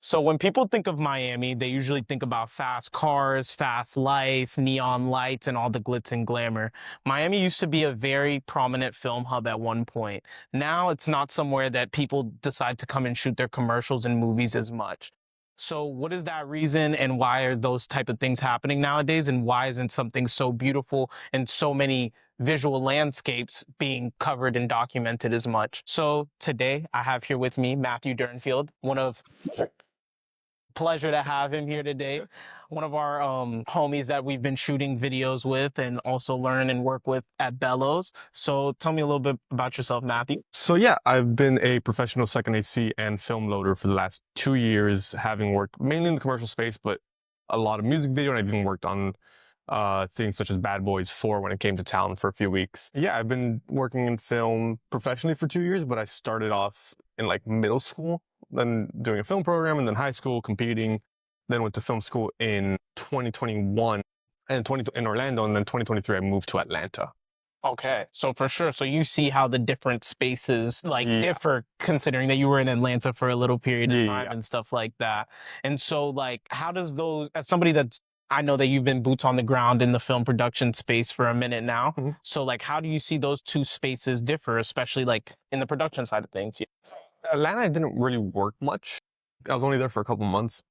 So when people think of Miami, they usually think about fast cars, fast life, neon lights, and all the glitz and glamour. Miami used to be a very prominent film hub at one point. Now it's not somewhere that people decide to come and shoot their commercials and movies as much. So what is that reason and why are those type of things happening nowadays? And why isn't something so beautiful and so many visual landscapes being covered and documented as much? So today I have here with me Matthew Dirnfield, one of pleasure to have him here today. One of our homies that we've been shooting videos with and also learn and work with at Bellows. So tell me a little bit about yourself, Matthew. So yeah, I've been a professional second AC and film loader for the last 2 years, having worked mainly in the commercial space, but a lot of music video, and I've even worked on things such as Bad Boys 4 when it came to town for a few weeks. Yeah, I've been working in film professionally for 2 years, but I started off in like middle school, then doing a film program, and then high school competing, then went to film school in 2021 and in Orlando, and then 2023 I moved to Atlanta. Okay, so for sure. So you see how the different spaces like Yeah. differ, considering that you were in Atlanta for a little period of Yeah, time yeah. and stuff like that. And so like how does those, as somebody that's, I know that you've been boots on the ground in the film production space for a minute now. Mhm. So like how do you see those two spaces differ, especially like in the production side of things? Atlanta, I didn't really work much. I was only there for a couple months,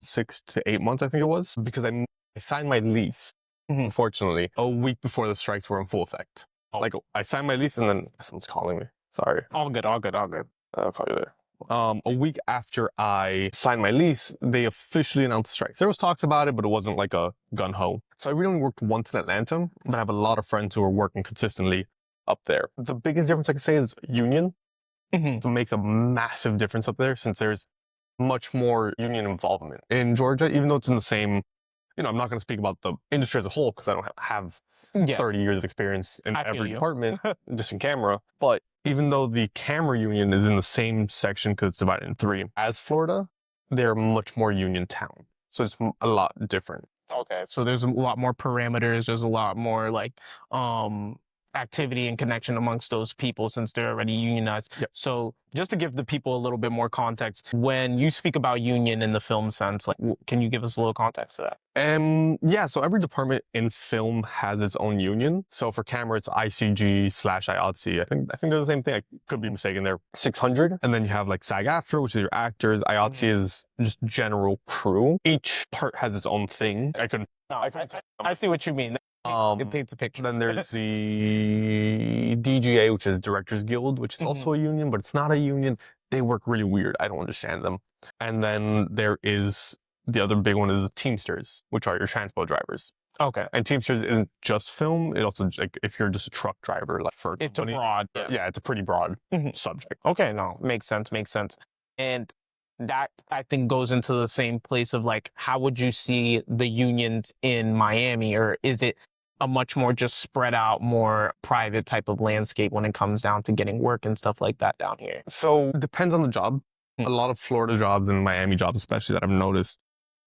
6 to 8 months, I think it was, because I signed my lease, Mhm. unfortunately, a week before the strikes were in full effect. Oh. Like, I signed my lease and then someone's calling me. Sorry. All good, all good, all good. I'll call you later. A week after I signed my lease, they officially announced strikes. There was talks about it, but it wasn't like a gun-ho. So I really only worked once in Atlanta, but I have a lot of friends who are working consistently up there. The biggest difference I could say is union. Mhm. It makes a massive difference up there since there's much more union involvement. In Georgia, even though it's in the same, I'm not going to speak about the industry as a whole because I don't have Yeah, 30 years of experience in I feel every you. department, just in camera. But even though the camera union is in the same section because it's divided in three, as Florida, they're a much more union town. So it's a lot different. Okay, so there's a lot more parameters. There's a lot more like activity and connection amongst those people since they're already unionized. Yep. So just to give the people a little bit more context, when you speak about union in the film sense, like can you give us a little context to that? Yeah, so every department in film has its own union. So for camera, it's ICG/IOTC. I think they're the same thing. I could be mistaken. They're 600. And then you have like SAG-AFTRA, which is your actors. IOTC is just general crew. Each part has its own thing. I see what you mean. It paints a picture. Then there's the DGA, which is Directors Guild, which is also a union, but it's not a union. They work really weird. I don't understand them. And then there is the other big one is Teamsters, which are your transpo drivers. Okay. And Teamsters isn't just film. It also, like, if you're just a truck driver, like for a It's a company, broad. yeah, it's a pretty broad Mhm. subject. Okay, no, makes sense, makes sense. And that I think goes into the same place of like, how would you see the unions in Miami, or is it a much more just spread out, more private type of landscape when it comes down to getting work and stuff like that down here? So it depends on the job. A lot of Florida jobs and Miami jobs, especially that I've noticed,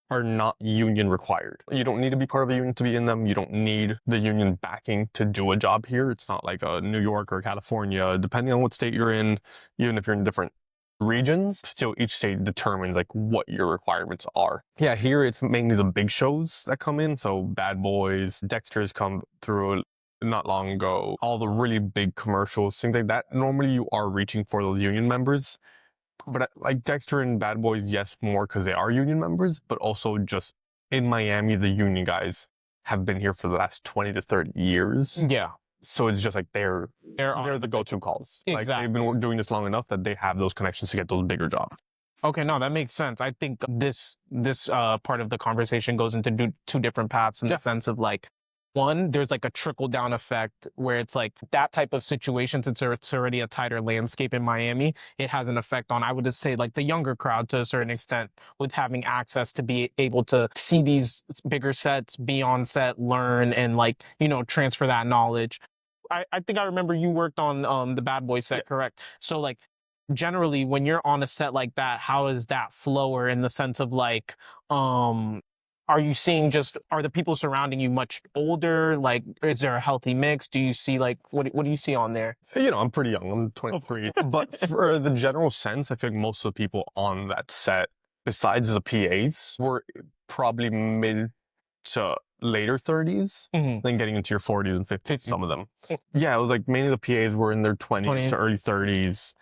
are not union required. You don't need to be part of a union to be in them. You don't need the union backing to do a job here. It's not like a New York or California. Depending on what state you're in, even if you're in different regions, still each state determines like what your requirements are. Yeah, here it's mainly the big shows that come in. So Bad Boys, Dexter's come through not long ago. All the really big commercials, things like that. Normally you are reaching for those union members. But like Dexter and Bad Boys, yes, more because they are union members, but also just in Miami, the union guys have been here for the last 20 to 30 years. Yeah, So it's just like they're on the go-to calls. Like Exactly. they've been doing this long enough that they have those connections to get those bigger jobs. Okay, no, that makes sense. I think this part of the conversation goes into two different paths in Yeah. the sense of like, one, there's like a trickle down effect where it's like that type of situation, since it's already a tighter landscape in Miami, it has an effect on, I would just say, like the younger crowd to a certain extent, with having access to be able to see these bigger sets, be on set, learn, and like, transfer that knowledge. I think I remember you worked on the Bad Boy set, Yes. correct? So like generally when you're on a set like that, how is that flower in the sense of like, are you seeing are the people surrounding you much older? Like, is there a healthy mix? Do you see like, what do you see on there? I'm pretty young. I'm 23. But for the general sense, I feel like most of the people on that set besides the PAs, were probably mid to later 30s, then getting into your 40s and 50s, some of them. Yeah, it was like mainly the PAs were in their 20s to early 30s.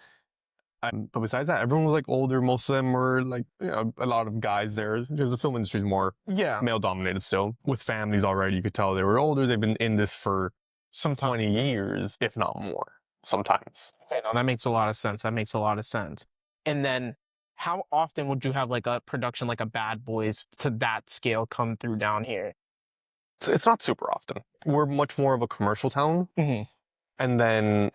But besides that, everyone was like older. Most of them were like, a lot of guys there, because the film industry is more male dominated still, with families already. You could tell they were older. They've been in this for some 20 years, if not more, sometimes. Okay, no, that makes a lot of sense. That makes a lot of sense. And then how often would you have like a production like a Bad Boys to that scale come through down here? It's not super often. We're much more of a commercial town. And then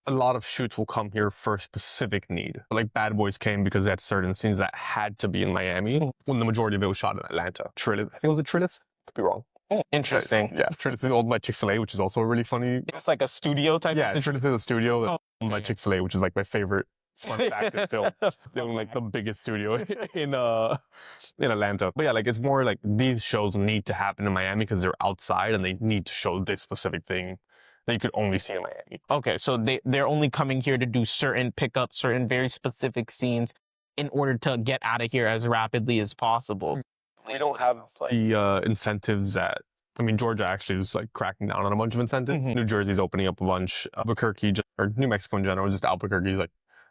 a lot of shoots will come here for a specific need. Like Bad Boys came because they had certain scenes that had to be in Miami, when the majority of it was shot in Atlanta. Trilith, I think it was a Trilith? Could be wrong. Interesting. Yeah, Trilith is owned by Chick-fil-A, which is also a really funny. It's like a studio type Yeah, of Trilith is a studio owned by Chick-fil-A, which is like my favorite fun fact in film. They own like the biggest studio in Atlanta. But yeah, like it's more like these shows need to happen in Miami because they're outside and they need to show this specific thing that you could only see in Miami. Okay, so they're only coming here to do certain pickups, certain very specific scenes in order to get out of here as rapidly as possible. We don't have the incentives that, I mean, Georgia actually is like cracking down on a bunch of incentives. New Jersey's opening up a bunch. Albuquerque, or New Mexico in general, just Albuquerque's like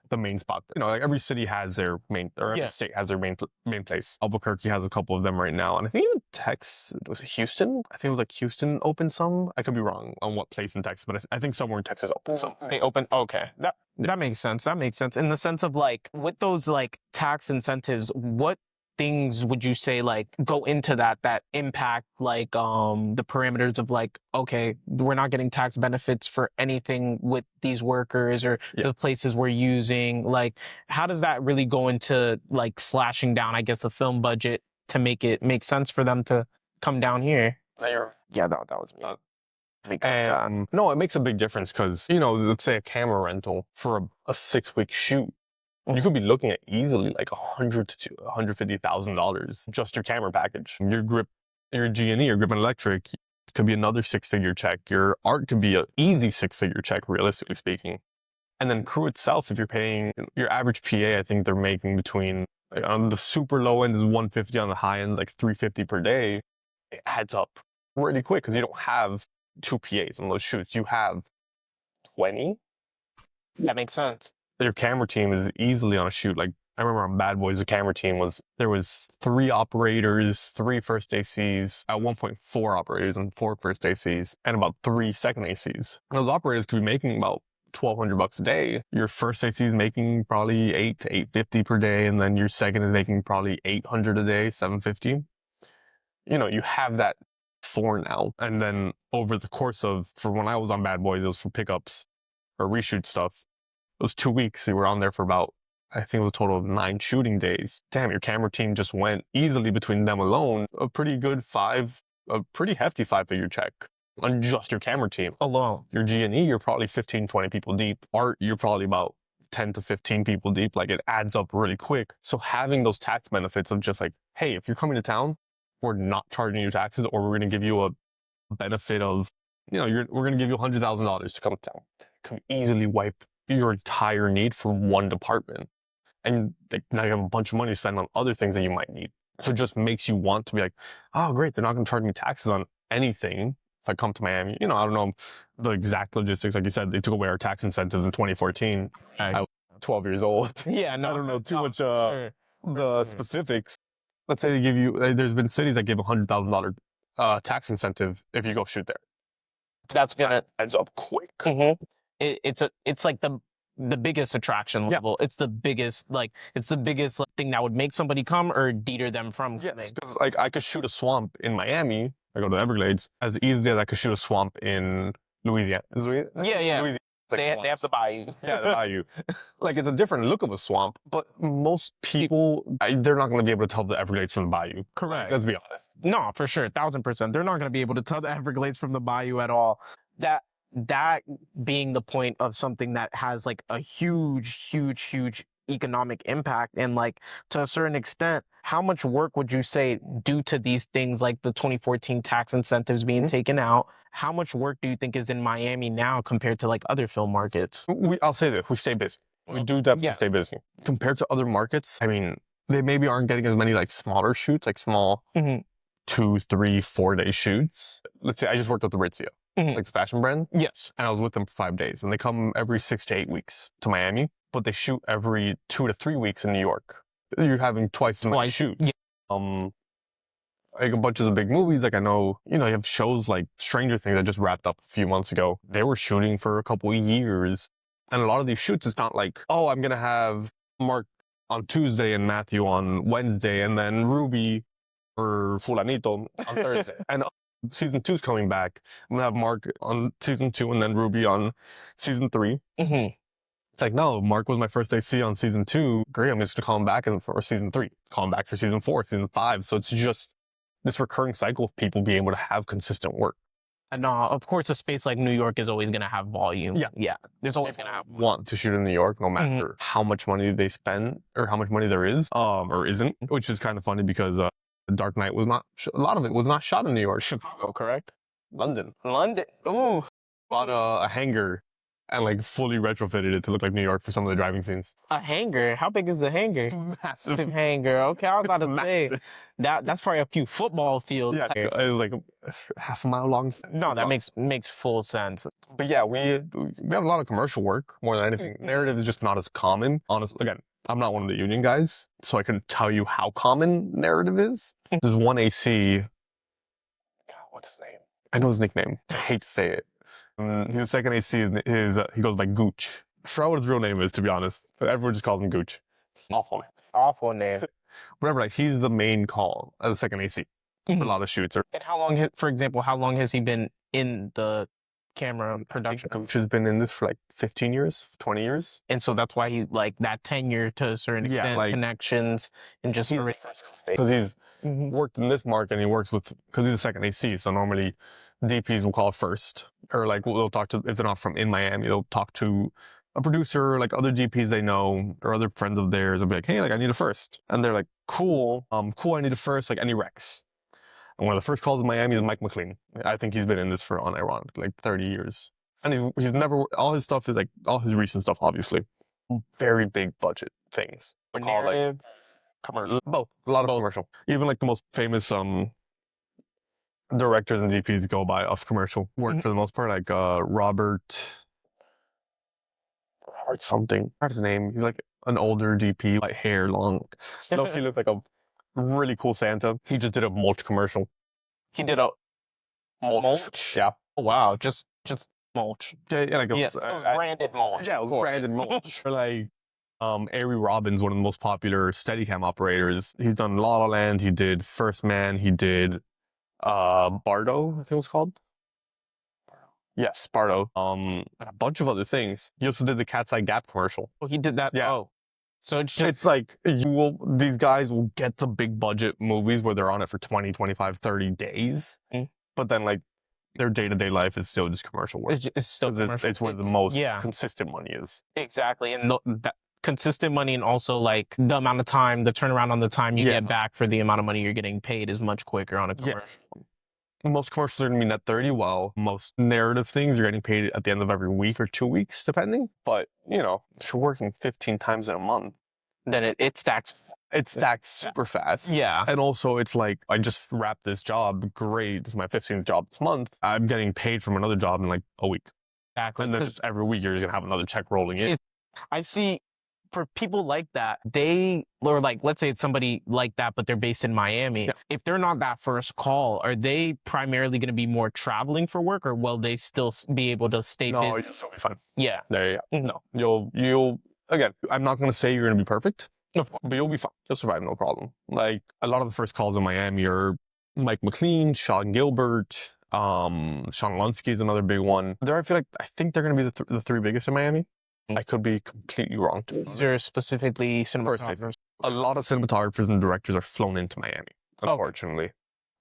the main spot. Like every city has their main, or every state has their main place. Albuquerque has a couple of them right now. And I think even Texas, was it Houston? I think it was like Houston opened some. I could be wrong on what place in Texas, but I think somewhere in Texas opened some. They opened, okay. That makes sense. That makes sense. In the sense of like, with those like tax incentives, what things would you say like go into that impact like the parameters of like, okay, we're not getting tax benefits for anything with these workers or the places we're using? Like, how does that really go into like slashing down, I guess, a film budget to make it make sense for them to come down here? Yeah, that was me. No, it makes a big difference because, let's say a camera rental for a 6-week shoot, you could be looking at easily like $100,000 to $150,000 just your camera package. Your grip, your G&E, your grip and electric could be another 6-figure check. Your art could be an easy 6-figure check, realistically speaking. And then crew itself, if you're paying your average PA, I think they're making between, on the super low end is $150, on the high end like $350 per day. It adds up really quick because you don't have 2 PAs on those shoots. You have 20. That makes sense. Your camera team is easily on a shoot. Like I remember on Bad Boys, the camera team there was 3 operators, 3 first ACs, at one point 4 operators and 4 first ACs, and about 3 second ACs. And those operators could be making about $1,200 a day. Your first AC is making probably $800 to $850 per day, and then your second is making probably $800 a day, $750. You have that for now. And then over the course of, for when I was on Bad Boys, it was for pickups or reshoot stuff. It was 2 weeks. We were on there for about, I think it was a total of 9 shooting days. Damn, your camera team just went easily between them alone. A pretty hefty 5-figure check on just your camera team alone. Your G&E, you're probably 15, 20 people deep. Art, you're probably about 10 to 15 people deep. Like it adds up really quick. So having those tax benefits of just like, hey, if you're coming to town, we're not charging you taxes, or we're going to give you a benefit of, we're going to give you $100,000 to come to town. Can easily wipe your entire need for one department. And now you have a bunch of money to spend on other things that you might need. So it just makes you want to be like, oh, great, they're not going to charge me taxes on anything if I come to Miami. I don't know the exact logistics. Like you said, they took away our tax incentives in 2014. I was 12 years old. Yeah, no. I don't know too much the specifics. Let's say they give you, there's been cities that give $100,000 tax incentive if you go shoot there. That's gonna adds up quick. It's like the biggest attraction level. It's the biggest thing that would make somebody come or deter them from coming. Yes, because like I could shoot a swamp in Miami. I go to the Everglades as easily as I could shoot a swamp in Louisiana. Yeah. Louisiana. Like they have the bayou. Yeah, the bayou. Like it's a different look of a swamp, but most people, they're not going to be able to tell the Everglades from the bayou. Correct. Let's be honest. No, for sure, 1,000%. They're not going to be able to tell the Everglades from the bayou at all. That being the point of something that has like a huge economic impact, and like to a certain extent, how much work would you say due to these things like the 2014 tax incentives being taken out, how much work do you think is in Miami now compared to like other film markets? I'll say this, we stay busy. We do definitely stay busy. Compared to other markets, I mean, they maybe aren't getting as many like smaller shoots, like small 2, 3, 4 day shoots. Let's say I just worked with the Aritzia, like the fashion brand. Yes. And I was with them for 5 days, and they come every 6 to 8 weeks to Miami, but they shoot every 2 to 3 weeks in New York. You're having twice as many shoots. Yeah. Like a bunch of the big movies, like I know, you have shows like Stranger Things that just wrapped up a few months ago. They were shooting for a couple of years. And a lot of these shoots, it's not like, oh, I'm going to have Mark on Tuesday and Matthew on Wednesday, and then Ruby or Fulanito on Thursday. And season 2 is coming back. I'm going to have Mark on season 2 and then Ruby on season 3. It's like, no, Mark was my first AC on season 2. Great, I'm just going to call him back for season 3. Call him back for season 4, season 5. So it's just this recurring cycle of people being able to have consistent work. And of course, a space like New York is always going to have volume. Yeah. There's always going to have want to shoot in New York, no matter how much money they spend or how much money there is, or isn't, which is kind of funny because The Dark Knight was not, a lot of it was not shot in New York. Chicago, correct? London. Ooh. Bought a hangar and like fully retrofitted it to look like New York for some of the driving scenes. A hangar? How big is the hangar? Massive hangar. Okay, I was about to say that's probably a few football fields. Yeah, it was like half a mile long. No, that makes full sense. But yeah, we have a lot of commercial work more than anything. Narrative is just not as common. Honestly, again, I'm not one of the union guys, so I couldn't tell you how common narrative is. There's one AC. God, what's his name? I know his nickname. I hate to say it. His second AC is he goes by Gooch. I forgot what his real name is, to be honest. Everyone just calls him Gooch. Awful name. Awful name. Whatever, like he's the main call as a second AC for a lot of shoots. And how long, for example, how long has he been in the camera production? Gooch has been in this for like 15 years, 20 years. And so that's why he like that tenure to a certain extent, like, connections, and just because he's worked in this market and he works with, because he's a second AC, so normally DPs will call first, or like they'll talk to, if they're not from in Miami, they'll talk to a producer, like other DPs they know or other friends of theirs. They'll be like, hey, like I need a first, and they're like, cool, I need a first, like any Rex. And one of the first calls in Miami is Mike McLean. I think he's been in this for unironically like 30 years, and he's never, all his stuff is like, all his recent stuff obviously very big budget things. Narrative, commercial, both, a lot of commercial. Even like the most famous directors and DPs go by off commercial work for the most part, like Robert something. What's his name? He's like an older DP, like hair long. No, he looked like a really cool Santa. He just did a mulch commercial. He did a mulch? Yeah. Oh, wow, just mulch. Yeah, like it was branded mulch. Yeah, it was branded mulch. Like Avery Robbins, one of the most popular Steadicam operators. He's done La La Land. He did First Man. He did Bardo, I think it was called. Yes, Bardo. And a bunch of other things. He also did the Cat's Eye Gap commercial. Oh, he did that? Yeah. Oh. So it's like these guys will get the big budget movies where they're on it for 20, 25, 30 days. But then like their day-to-day life is still just commercial work. It's still commercial. It's where the most consistent money is. Exactly. And that consistent money, and also like the amount of time, the turnaround on the time you get back for the amount of money you're getting paid is much quicker on a commercial. Most commercials are going to be net 30, while most narrative things you're getting paid at the end of every week or 2 weeks, depending. But, if you're working 15 times in a month, then it stacks. It stacks super fast. Yeah. And also it's like, I just wrapped this job. Great. This is my 15th job this month. I'm getting paid from another job in like a week. Exactly. And then just every week you're just going to have another check rolling in. I see. For people like that, or like, let's say it's somebody like that, but they're based in Miami. Yeah. If they're not that first call, are they primarily going to be more traveling for work, or will they still be able to stay busy? No, you'll still be fine. Yeah. There you go. No, you'll, again, I'm not going to say you're going to be perfect, but you'll be fine. You'll survive, no problem. Like, a lot of the first calls in Miami are Mike McLean, Sean Gilbert, Sean Lunsky is another big one. I think they're going to be the 3 biggest in Miami. I could be completely wrong. These are specifically cinematographers. A lot of cinematographers and directors are flown into Miami, unfortunately.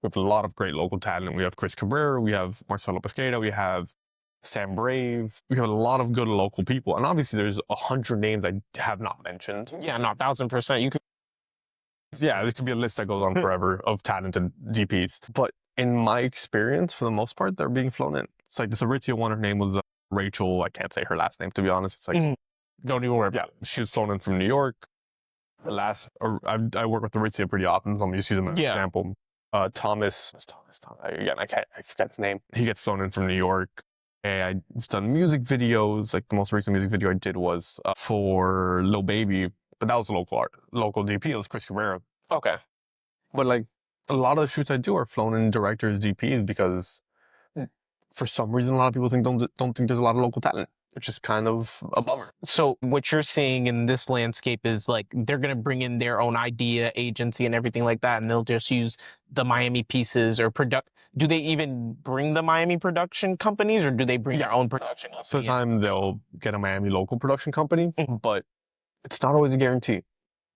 We have a lot of great local talent. We have Chris Cabrera, we have Marcelo Pesqueda, we have Sam Brave. We have a lot of good local people. And obviously there's 100 names I have not mentioned. Yeah, no, 1000%. You could. Yeah, this could be a list that goes on forever of talented DPs. But in my experience, for the most part, they're being flown in. It's like this Aritzia one, her name was Rachel. I can't say her last name, to be honest. It's like, don't even worry. Yeah, she was flown in from New York. I work with Aritzia pretty often, so I'm just using an example. Thomas, again, I forget his name. He gets flown in from New York. And I've done music videos. Like the most recent music video I did was for Lil Baby, but that was a local DP. It was Chris Carrera. Okay. But like a lot of the shoots I do are flown in directors, DPs, because for some reason a lot of people don't think there's a lot of local talent, which is kind of a bummer. So what you're seeing in this landscape is like they're going to bring in their own idea agency and everything like that, and they'll just use the Miami pieces or do they even bring the Miami production companies, or do they bring their own production company? So the time they'll get a Miami local production company, but it's not always a guarantee.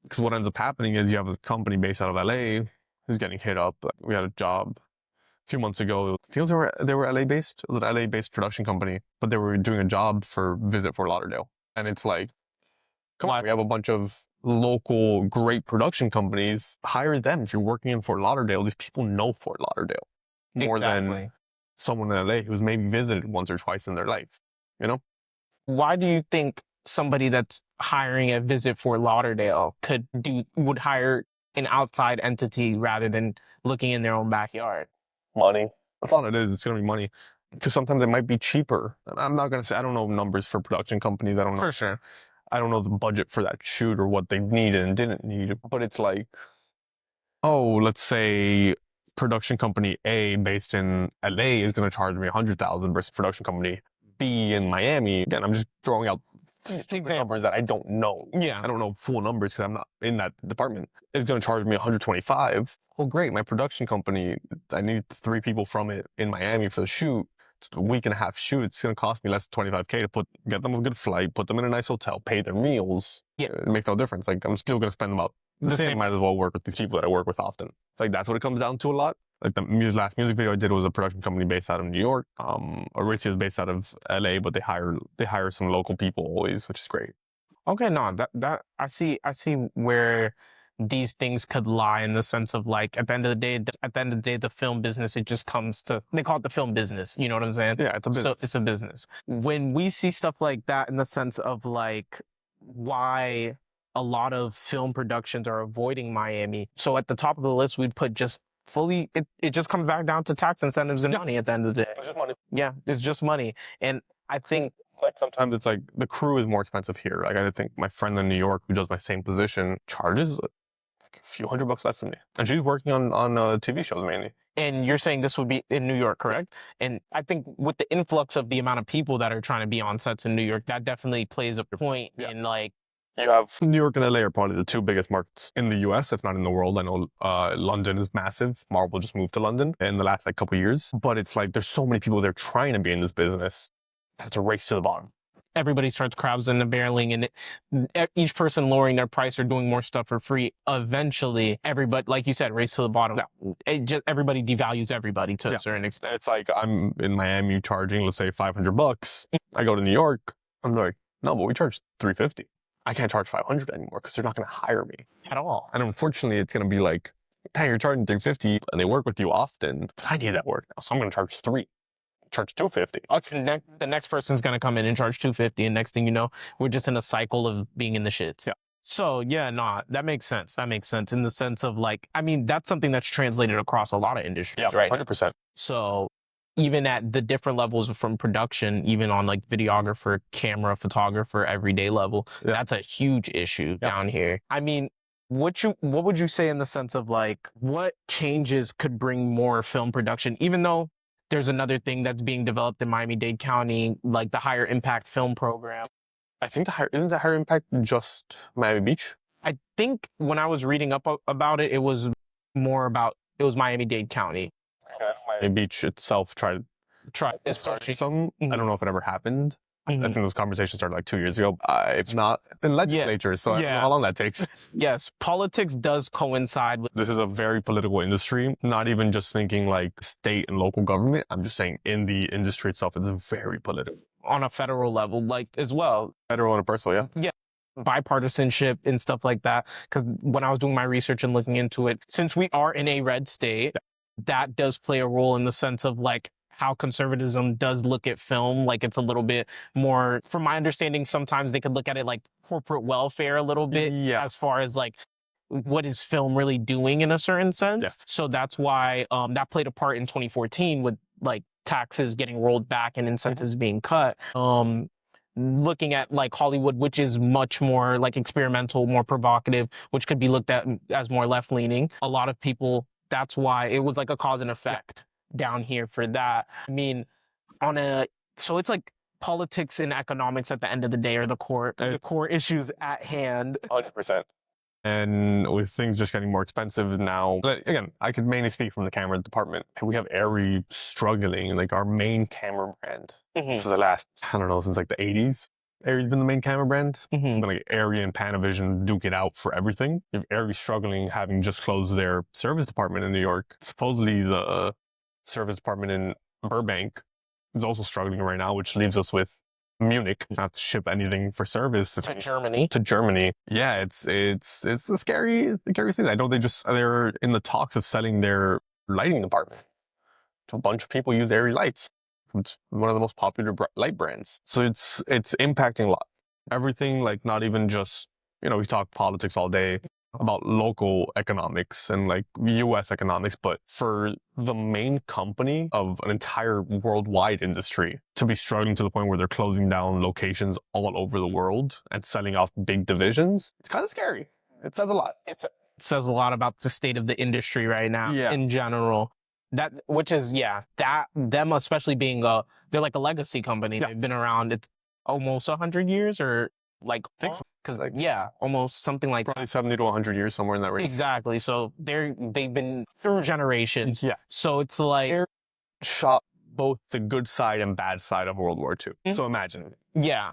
Because what ends up happening is you have a company based out of LA who's getting hit up. We had a job a few months ago. I think they were LA based. It was an LA based production company, but they were doing a job for Visit Fort Lauderdale. And it's like, come on, we have a bunch of local great production companies. Hire them. If you're working in Fort Lauderdale, these people know Fort Lauderdale more than someone in LA who's maybe visited once or twice in their life, you know? Why do you think somebody that's hiring a Visit Fort Lauderdale would hire an outside entity rather than looking in their own backyard? Money. That's all it is. It's going to be money. Because sometimes it might be cheaper. I'm not going to say, I don't know numbers for production companies. I don't know. For sure. I don't know the budget for that shoot or what they needed and didn't need. But it's like, oh, let's say production company A based in LA is going to charge me $100,000 versus production company B in Miami. Again, I'm just throwing out numbers that I don't know. Yeah. I don't know full numbers because I'm not in that department. It's going to charge me $125. Well, great. My production company, I need 3 people from it in Miami for the shoot. It's a week and a half shoot. It's going to cost me less than $25K to get them a good flight, put them in a nice hotel, pay their meals. Yeah. It makes no difference. Like, I'm still going to spend about the same. Might as well work with these people that I work with often. Like, that's what it comes down to a lot. Like the last music video I did was a production company based out of New York. Aritzia is based out of LA, but they hire some local people always, which is great. Okay, no, that I see where these things could lie in the sense of like at the end of the day, the film business, it just comes to, they call it the film business. You know what I'm saying? Yeah, it's a business. So it's a business. When we see stuff like that in the sense of like why a lot of film productions are avoiding Miami. So at the top of the list, we'd put just fully, it just comes back down to tax incentives and money at the end of the day. It's just money. Yeah, it's just money. And I think like sometimes it's like the crew is more expensive here. Like I think my friend in New York who does my same position charges like a few $100 less than me. And she's working on TV shows mainly. And you're saying this would be in New York, correct? And I think with the influx of the amount of people that are trying to be on sets in New York, that definitely plays a point in like, you have New York and LA are probably the 2 biggest markets in the US, if not in the world. I know London is massive. Marvel just moved to London in the last like couple of years. But it's like there's so many people there trying to be in this business. That's a race to the bottom. Everybody starts crowding and barreling, and each person lowering their price or doing more stuff for free. Eventually, everybody, like you said, race to the bottom. Everybody devalues everybody to a certain extent. It's like I'm in Miami charging, let's say $500. I go to New York. I'm like, no, but we charge $350. I can't charge $500 anymore because they're not going to hire me at all. And unfortunately, it's going to be like, hey, you're charging $350 and they work with you often. But I need that work now, so I'm going to charge charge $250. The next person's going to come in and charge $250, and next thing you know, we're just in a cycle of being in the shits. Yeah. So yeah, no, that makes sense. That makes sense in the sense of like, I mean, that's something that's translated across a lot of industries, right? 100%. So even at the different levels from production, even on like videographer, camera, photographer, everyday level, that's a huge issue down here. I mean, what would you say in the sense of like, what changes could bring more film production, even though there's another thing that's being developed in Miami-Dade County, like the higher impact film program? I think isn't the higher impact just Miami Beach? I think when I was reading up about it, it was more about, it was Miami-Dade County. Miami Beach itself tried some. I don't know if it ever happened. I think those conversations started like 2 years ago. It's not in legislature, so I don't know how long that takes. Yes, politics does coincide with... This is a very political industry, not even just thinking like state and local government. I'm just saying in the industry itself, it's very political. On a federal level, like as well. Federal and personal, yeah. Bipartisanship and stuff like that. Because when I was doing my research and looking into it, since we are in a red state, that does play a role in the sense of like how conservatism does look at film. Like it's a little bit more, from my understanding, sometimes they could look at it like corporate welfare a little bit Yeah. as far as like what is film really doing in a certain sense. Yes. So that's why that played a part in 2014 with like taxes getting rolled back and incentives being cut. Looking at like Hollywood, which is much more like experimental, more provocative, which could be looked at as more left leaning. A lot of people, that's why it was like a cause and effect down here for that. I mean, so it's like politics and economics at the end of the day are the core issues at hand. 100%. And with things just getting more expensive now, but again, I could mainly speak from the camera department. We have Arri struggling, like our main camera brand for the last, I don't know, since like the 80s. Arri's been the main camera brand. It's been like Arri and Panavision duke it out for everything. You have Arri struggling, having just closed their service department in New York. Supposedly the service department in Burbank is also struggling right now, which leaves us with Munich. You don't have to ship anything for service to Germany. Yeah, it's a scary thing. I know they're in the talks of selling their lighting department. A bunch of people use Arri lights. It's one of the most popular light brands. So it's impacting a lot. Everything, like not even just, we talk politics all day about local economics and like US economics, but for the main company of an entire worldwide industry to be struggling to the point where they're closing down locations all over the world and selling off big divisions, it's kind of scary. It says a lot. It says a lot about the state of the industry right now in general. Them especially being they're like a legacy company. They've been around, it's almost 100 years or like, because almost something like probably 70 to 100 years, somewhere in that range. Exactly. So they've been through generations. Yeah. So it's like Arri shot both the good side and bad side of World War II. So imagine. Yeah.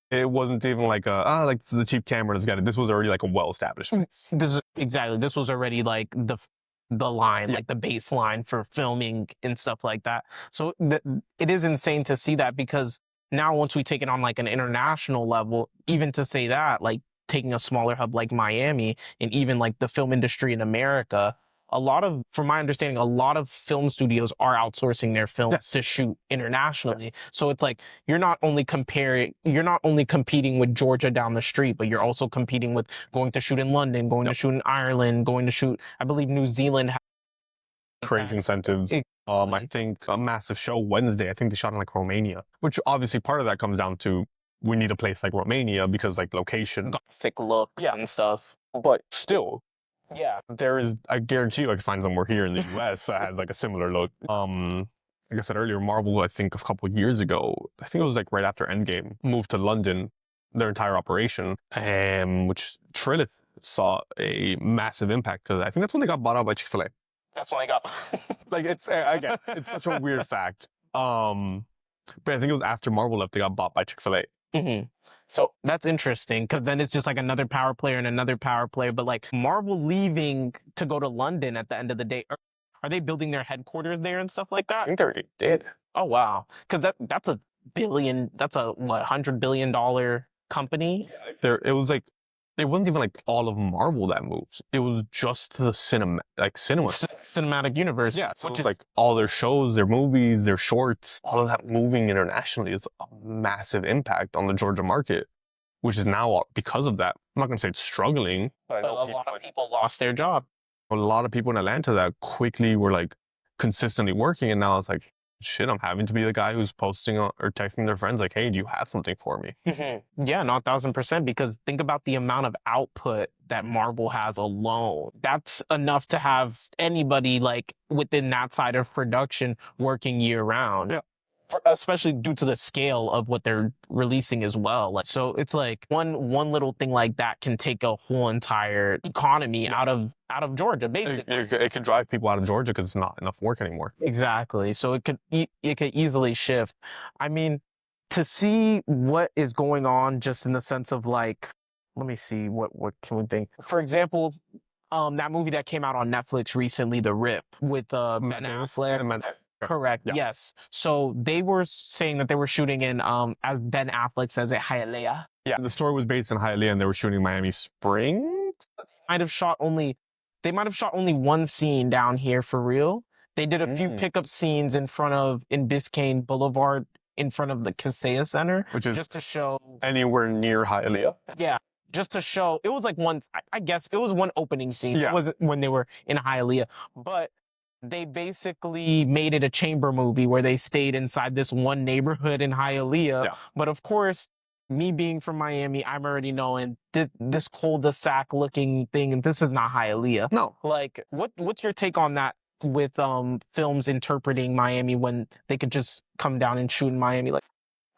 It wasn't even like like the cheap cameras got it. This was already like a well-established place. This was already like the line, like the baseline for filming and stuff like that. So it is insane to see that, because now once we take it on like an international level, even to say that, like taking a smaller hub like Miami and even like the film industry in America, from my understanding, a lot of film studios are outsourcing their films to shoot internationally. So it's like, you're not only competing with Georgia down the street, but you're also competing with going to shoot in London, going to shoot in Ireland, going to shoot, I believe New Zealand has crazy incentives. I think a massive show Wednesday, I think they shot in like Romania, which obviously part of that comes down to we need a place like Romania because like location, Gothic looks and stuff. But still, I guarantee you I could find somewhere here in the US that has like a similar look. Like I said earlier, Marvel, I think a couple of years ago, I think it was like right after Endgame, moved to London, their entire operation, which Trilith saw a massive impact, because I think that's when they got bought out by Chick-fil-A. That's when I got like it's such a weird fact. But I think it was after Marvel left, they got bought by Chick-fil-A. So that's interesting, because then it's just like another power player and another power player. But like Marvel leaving to go to London at the end of the day, are they building their headquarters there and stuff like that? I think they already did. Oh wow, because that's a $100 billion company. It wasn't even like all of Marvel that moved. It was just the cinematic universe. Yeah, so it's like all their shows, their movies, their shorts, all of that moving internationally is a massive impact on the Georgia market, which is now, because of that, I'm not going to say it's struggling, but I know a lot of people lost their job. A lot of people in Atlanta that quickly were like consistently working, and now it's like, shit, I'm having to be the guy who's posting or texting their friends like, hey, do you have something for me? Yeah, no, 1,000%, because think about the amount of output that Marvel has alone. That's enough to have anybody like within that side of production working year round. Yeah. Especially due to the scale of what they're releasing as well. Like, so it's like one little thing like that can take a whole entire economy out of Georgia, basically. It could drive people out of Georgia because it's not enough work anymore. Exactly. So it could easily shift. I mean, to see what is going on, just in the sense of like, let me see, what can we think? For example, that movie that came out on Netflix recently, The Rip, with Ben Affleck. Correct. Yeah. Yes. So they were saying that they were shooting in, as Ben Affleck says it, Hialeah. Yeah. The story was based in Hialeah, and they were shooting Miami Springs. They might have shot only one scene down here for real, They did a few pickup scenes in Biscayne Boulevard in front of the Kaseya Center, which is just to show anywhere near Hialeah. Yeah, just to show it was like I guess it was one opening scene. Yeah. It wasn't when they were in Hialeah, but they basically made it a chamber movie where they stayed inside this one neighborhood in Hialeah. Yeah. But of course, me being from Miami, I'm already knowing this cul-de-sac looking thing, and this is not Hialeah. No. Like, what's your take on that with films interpreting Miami when they could just come down and shoot in Miami? Like,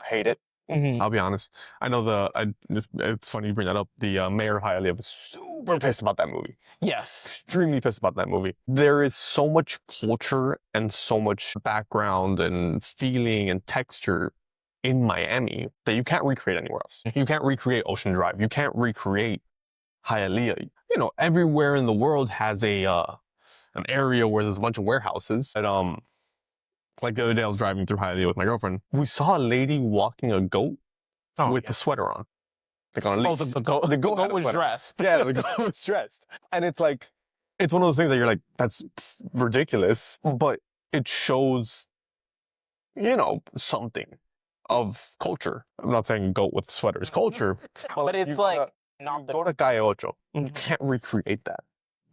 I hate it. mhm. I'll be honest. I know it's funny you bring that up. The mayor of Hialeah was super pissed about that movie. Yes. Extremely pissed about that movie. There is so much culture and so much background and feeling and texture in Miami that you can't recreate anywhere else. You can't recreate Ocean Drive. You can't recreate Hialeah. You know, everywhere in the world has an area where there's a bunch of warehouses. And like the other day I was driving through Hialeah with my girlfriend. We saw a lady walking a goat with the sweater on. Like on a leash. Oh, the goat was dressed. Yeah, the goat was dressed. And it's like, it's one of those things that you're like, that's ridiculous. But it shows, you know, something of culture. I'm not saying goat with sweater is culture. But it's like, not go to Calle Ocho. You Mhm. can't recreate that.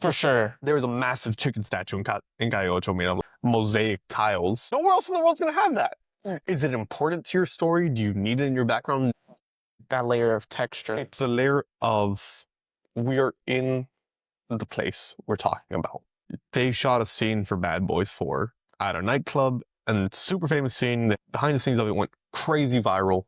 For sure. There's a massive chicken statue in Calle Ocho made of mosaic tiles. Nowhere else in the world's going to have that. Is it important to your story? Do you need it in your background? That layer of texture. It's a layer of, we are in the place we're talking about. They shot a scene for Bad Boys 4 at a nightclub, and it's a super famous scene. The behind the scenes of it went crazy viral.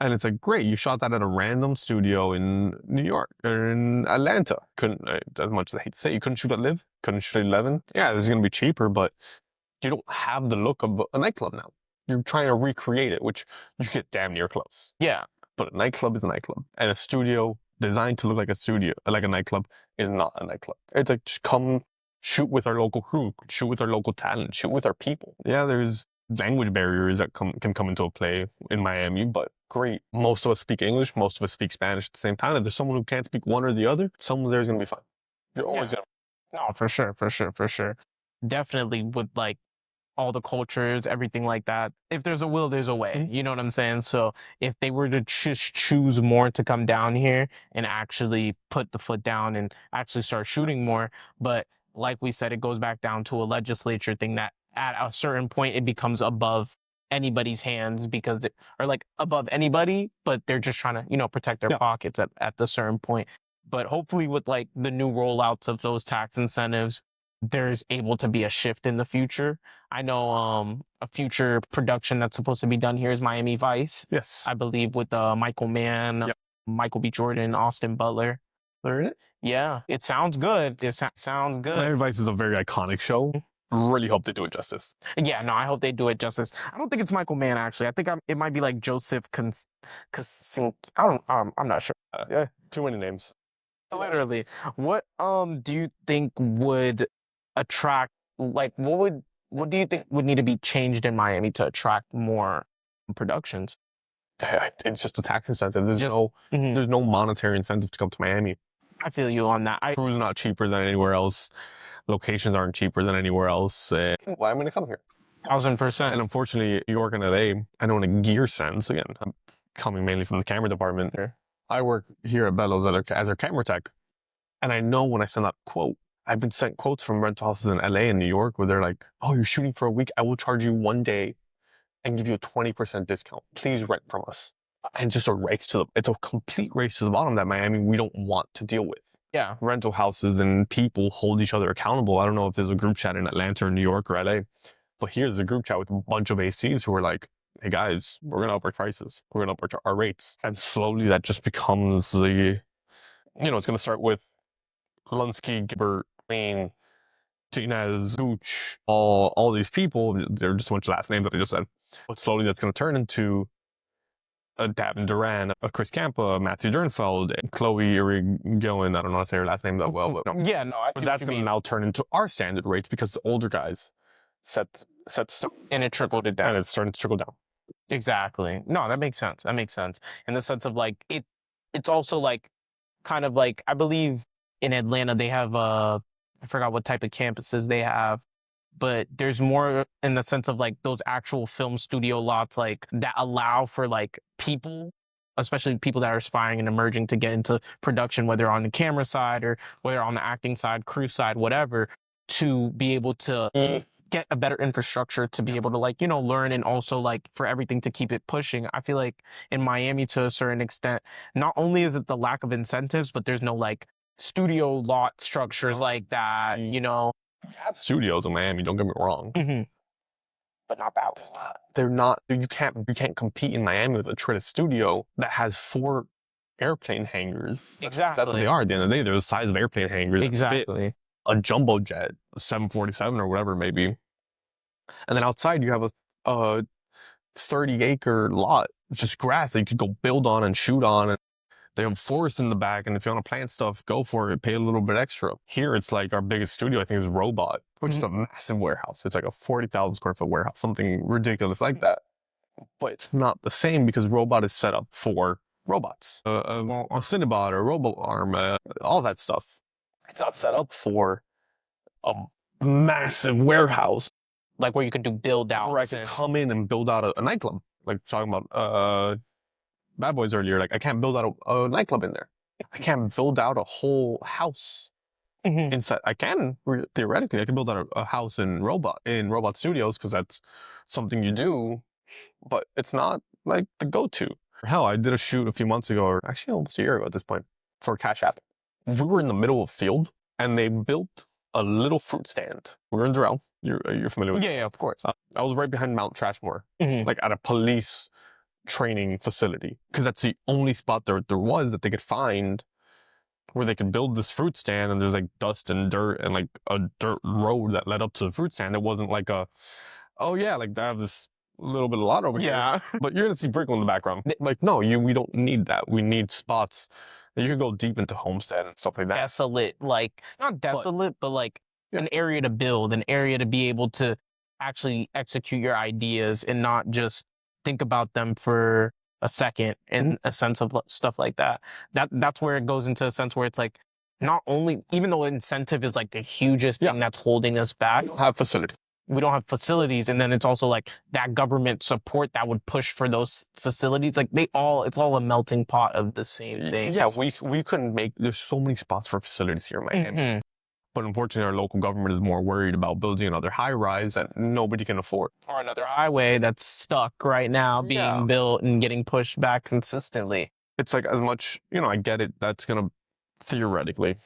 And it's like, great, you shot that at a random studio in New York or in Atlanta. Couldn't, as much as I hate to say, you couldn't shoot at Live, couldn't shoot at 11. Yeah, this is going to be cheaper, but you don't have the look of a nightclub now. You're trying to recreate it, which you get damn near close. Yeah. But a nightclub is a nightclub. And a studio designed to look like a studio, like a nightclub, is not a nightclub. It's like, just come shoot with our local crew, shoot with our local talent, shoot with our people. Yeah, there's language barriers that can come into play in Miami, but great. Most of us speak English, most of us speak Spanish at the same time. If there's someone who can't speak one or the other, someone there is going to be fine. You're always going to. No, for sure. Definitely with like all the cultures, everything like that. If there's a will, there's a way. You know what I'm saying? So if they were to just choose more to come down here and actually put the foot down and actually start shooting more, but like we said, it goes back down to a legislature thing that at a certain point it becomes above anybody's hands because or like above anybody, but they're just trying to, you know, protect their pockets at the certain point. But hopefully with like the new rollouts of those tax incentives, there's able to be a shift in the future. I know a future production that's supposed to be done here is Miami Vice. Yes. I believe with Michael Mann, Michael B. Jordan, Austin Butler. They're in it? Yeah, it sounds good. It sounds good. Miami Vice is a very iconic show. Really hope they do it justice. Yeah, no, I hope they do it justice. I don't think it's Michael Mann actually. I think it might be like Joseph I'm not sure. Yeah, too many names. Literally. What do you think would attract, like what do you think would need to be changed in Miami to attract more productions? It's just a tax incentive. There's no monetary incentive to come to Miami. I feel you on that. Crew's not cheaper than anywhere else. Locations aren't cheaper than anywhere else. Why am I going to come here? 1000%. And unfortunately, New York and LA, I know in a gear sense, again, I'm coming mainly from the camera department. I work here at Bellows as a camera tech. And I know when I send out a quote, I've been sent quotes from rental houses in LA and New York where they're like, oh, you're shooting for a week. I will charge you one day and give you a 20% discount. Please rent from us. And just it's a complete race to the bottom that Miami we don't want to deal with. Yeah. Rental houses and people hold each other accountable. I don't know if there's a group chat in Atlanta or New York or LA, but here's a group chat with a bunch of ACs who are like, hey guys, we're going to up our prices. We're going to up our rates. And slowly that just becomes it's going to start with Lunsky, Gilbert, Green, Tinez, Gooch, all these people. They're just a bunch of last names that I just said. But slowly that's going to turn into a Davin Duran, a Chris Campa, a Matthew Dirnfeld, and Chloe Irigoyen. I don't know how to say her last name that well, but no. Yeah, no. But that's going to now turn into our standard rates because the older guys set the stuff. And it trickled it down. And it's starting to trickle down. Exactly. No, that makes sense. That makes sense. In the sense of like, it's also like, kind of like, I believe in Atlanta, they have, I forgot what type of campuses they have, but there's more in the sense of like those actual film studio lots like that allow for like people, especially people that are aspiring and emerging to get into production, whether on the camera side or whether on the acting side, crew side, whatever, to be able to get a better infrastructure to be able to like, learn, and also like for everything to keep it pushing. I feel like in Miami, to a certain extent, not only is it the lack of incentives, but there's no like studio lot structures like that, We have studios in Miami, don't get me wrong. but not that one. They're not, you can't compete in Miami with a Trita studio that has 4 airplane hangars. That's what Exactly. they are at the end of the day. They're the size of airplane hangars that fit Exactly. a jumbo jet, a 747 or whatever it may be. And then outside you have a 30-acre lot. It's just grass that you could go build on and shoot on. And they have forest in the back, and if you want to plant stuff, go for it. Pay a little bit extra. Here, it's like our biggest studio, I think, is Robot, which is a massive warehouse. It's like a 40,000 square foot warehouse, something ridiculous like that. But it's not the same because Robot is set up for robots. A Cinnabot or RoboArm, all that stuff. It's not set up for a massive warehouse. Like where you could do build outs. Or I could come in and build out a nightclub. Like talking about Bad Boys earlier, like I can't build out a nightclub in there. I can't build out a whole house inside. I can, theoretically, I can build out a house in Robot Studios because that's something you do, but it's not like the go-to. Hell, I did a shoot a few months ago, or actually almost a year ago at this point, for Cash App. We were in the middle of a field, and they built a little fruit stand. We were in Durrell. You're familiar with it? Yeah, of course. I was right behind Mount Trashmore, like at a police training facility, because that's the only spot there was that they could find where they could build this fruit stand, and there's like dust and dirt and like a dirt road that led up to the fruit stand. It wasn't like oh yeah, like I have this little bit of lot over here, but you're gonna see Brickle in the background. Like, no, we don't need that. We need spots that you could go deep into Homestead and stuff like that. Desolate, like not desolate, but like an area to build, an area to be able to actually execute your ideas and not just think about them for a second in a sense of stuff like that. That's where it goes into a sense where it's like, not only, even though incentive is like the hugest thing that's holding us back, we don't have facility. We don't have facilities, and then it's also like that government support that would push for those facilities. Like it's all a melting pot of the same thing. Yeah, we couldn't make. There's so many spots for facilities here in Miami, but unfortunately, our local government is more worried about building another high rise that nobody can afford, or another highway that's stuck right now being built and getting pushed back consistently. It's like, as much, I get it. That's gonna theoretically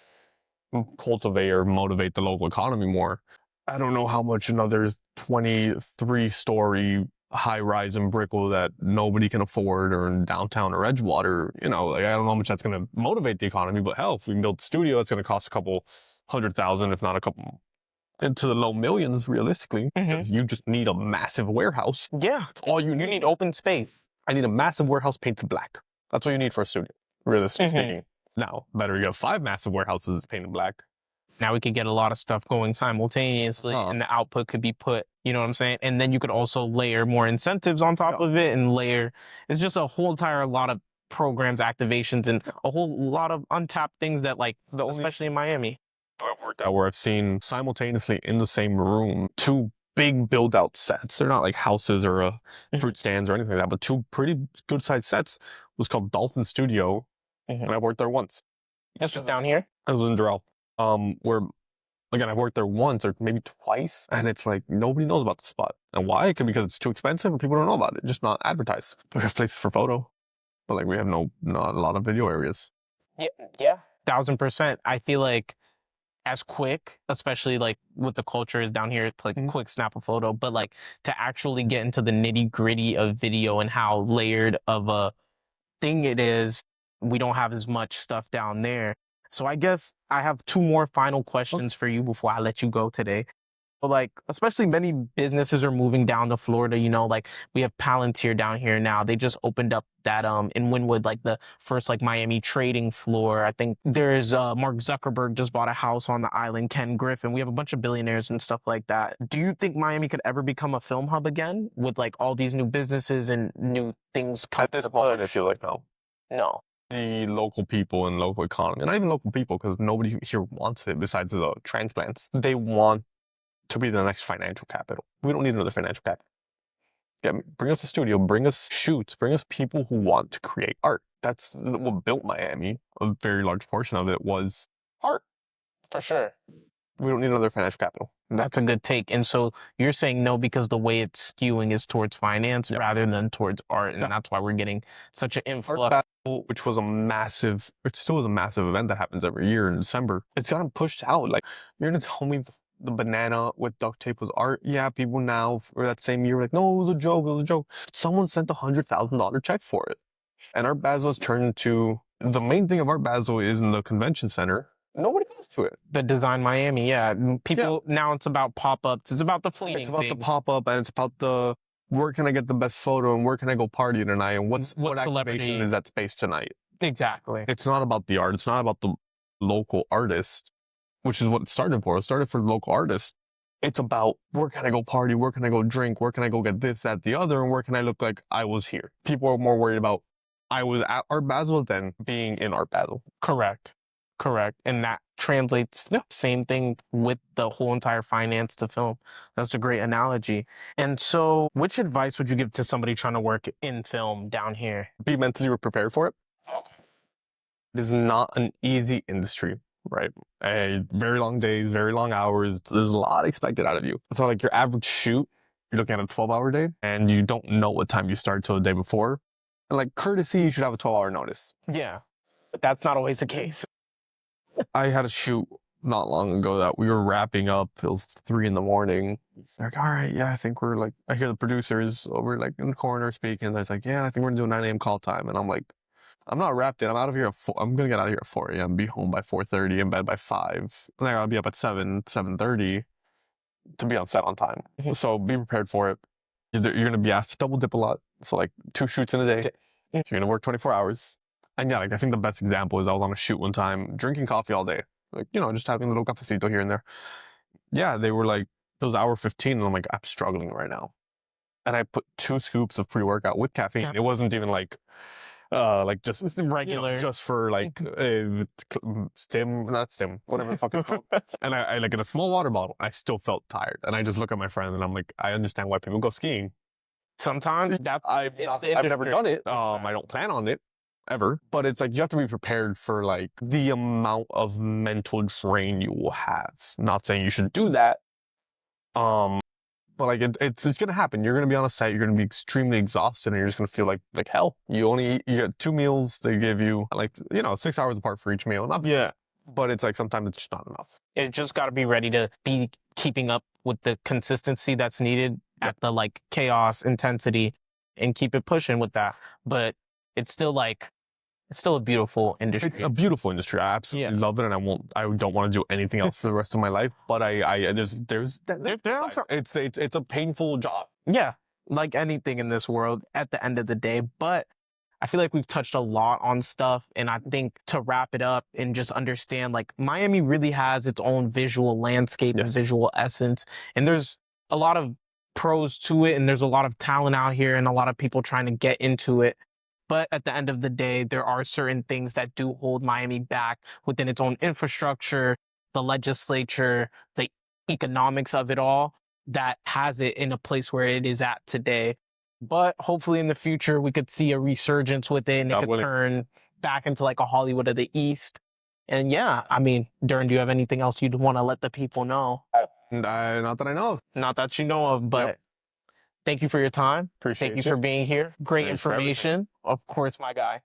cultivate or motivate the local economy more. I don't know how much another 23-story high-rise in Brickell that nobody can afford, or in downtown or Edgewater, like I don't know how much that's going to motivate the economy, but hell, if we can build a studio, it's going to cost a couple $100,000, if not a couple into the low millions, realistically, because you just need a massive warehouse. Yeah. That's all you need. You need open space. I need a massive warehouse painted black. That's what you need for a studio, realistically speaking. Now, better you have 5 massive warehouses painted black. Now we could get a lot of stuff going simultaneously, and the output could be put, you know what I'm saying? And then you could also layer more incentives on top of it, and it's just a whole entire lot of programs, activations, and a whole lot of untapped things that especially in Miami. I've worked out where I've seen simultaneously in the same room 2 big build out sets. They're not like houses or fruit stands or anything like that, but 2 pretty good sized sets. It was called Dolphin Studio, and I worked there once. This was down here? I was in Durrell. Where, again, I've worked there once or maybe twice, and it's like nobody knows about the spot. And why? Because it's too expensive and people don't know about it. Just not advertised. We have places for photo, but like we have not a lot of video areas. Yeah. 1000%. I feel like as quick, especially like what the culture is down here, it's like quick snap a photo, but like to actually get into the nitty gritty of video and how layered of a thing it is, we don't have as much stuff down there. So I guess I have 2 more final questions for you before I let you go today. But like, especially many businesses are moving down to Florida, like we have Palantir down here now. They just opened up that in Wynwood, like the first like Miami trading floor. I think there's Mark Zuckerberg just bought a house on the island, Ken Griffin. We have a bunch of billionaires and stuff like that. Do you think Miami could ever become a film hub again with like all these new businesses and new things coming? At this moment, I feel like no. No. The local people and local economy, not even local people, because nobody here wants it besides the transplants. They want to be the next financial capital. We don't need another financial capital. Bring us a studio, bring us shoots, bring us people who want to create art. That's what built Miami. A very large portion of it was art. For sure. We don't need another financial capital. That's a good take. And so you're saying no because the way it's skewing is towards finance rather than towards art. And that's why we're getting such an influx. Art Basel, which was it still is a massive event that happens every year in December. It's gotten pushed out. Like, you're going to tell me the banana with duct tape was art? Yeah, people now, for that same year, were like, no, it was a joke, it was a joke. Someone sent $100,000 check for it. And Art Basel has turned into, the main thing of Art Basel is in the convention center. Nobody goes to it. The Design Miami, people, now it's about pop-ups. It's about the fleeting It's about things. the pop-up, and it's about the, where can I get the best photo, and where can I go party tonight, and what activation is that space tonight? Exactly. It's not about the art. It's not about the local artist, which is what it started for. It started for the local artist. It's about, where can I go party? Where can I go drink? Where can I go get this, that, the other? And where can I look like I was here? People are more worried about I was at Art Basel than being in Art Basel. Correct. And that translates, same thing with the whole entire finance to film. That's a great analogy. And so which advice would you give to somebody trying to work in film down here? Be mentally prepared for it. Okay. It is not an easy industry, right? Very long days, very long hours. There's a lot expected out of you. So like your average shoot, you're looking at a 12-hour day, and you don't know what time you start till the day before. And like courtesy, you should have a 12-hour notice. Yeah, but that's not always the case. I had a shoot not long ago that we were wrapping up. It was 3 a.m. They're like, all right, yeah, I think we're like, I hear the producers over like in the corner speaking. And I was like, yeah, I think we're gonna do a 9 a.m. call time. And I'm like, I'm not wrapped in. I'm out of here at 4. I'm gonna get out of here at 4 a.m. Be home by 4:30, in bed by 5. And I gotta be up at 7:30 to be on set on time. So be prepared for it. You're gonna be asked to double dip a lot. So like 2 shoots in a day. You're gonna work 24 hours. And yeah, like I think the best example is I was on a shoot one time, drinking coffee all day. Like, just having a little cafecito here and there. Yeah, they were like, it was hour 15, and I'm like, I'm struggling right now. And I put 2 scoops of pre-workout with caffeine. It wasn't even like just regular, just for like stim, whatever the fuck it's called. And I like in a small water bottle. I still felt tired, and I just look at my friend, and I'm like, I understand why people go skiing. Sometimes I've never done it. I don't plan on it ever, but it's like you have to be prepared for like the amount of mental drain you will have. Not saying you should do that, but like it's gonna happen. You're gonna be on a set. You're gonna be extremely exhausted, and you're just gonna feel like hell. You get 2 meals. They give you like 6 hours apart for each meal. But it's like sometimes it's just not enough. You just got to be ready to be keeping up with the consistency that's needed at the like chaos intensity, and keep it pushing with that. But it's still a beautiful industry. It's a beautiful industry. I absolutely love it, and I don't want to do anything else for the rest of my life. But there's it's a painful job. Yeah, like anything in this world at the end of the day. But I feel like we've touched a lot on stuff, and I think to wrap it up and just understand, like, Miami really has its own visual landscape and visual essence, and there's a lot of pros to it, and there's a lot of talent out here, and a lot of people trying to get into it. But at the end of the day, there are certain things that do hold Miami back within its own infrastructure, the legislature, the economics of it all, that has it in a place where it is at today. But hopefully in the future, we could see a resurgence with it, and it could turn back into like a Hollywood of the East. And yeah, I mean, Dirn, do you have anything else you'd want to let the people know? Not that I know of. Not that you know of, but thank you for your time. Appreciate Thank you for being here. Great information. Of course, my guy.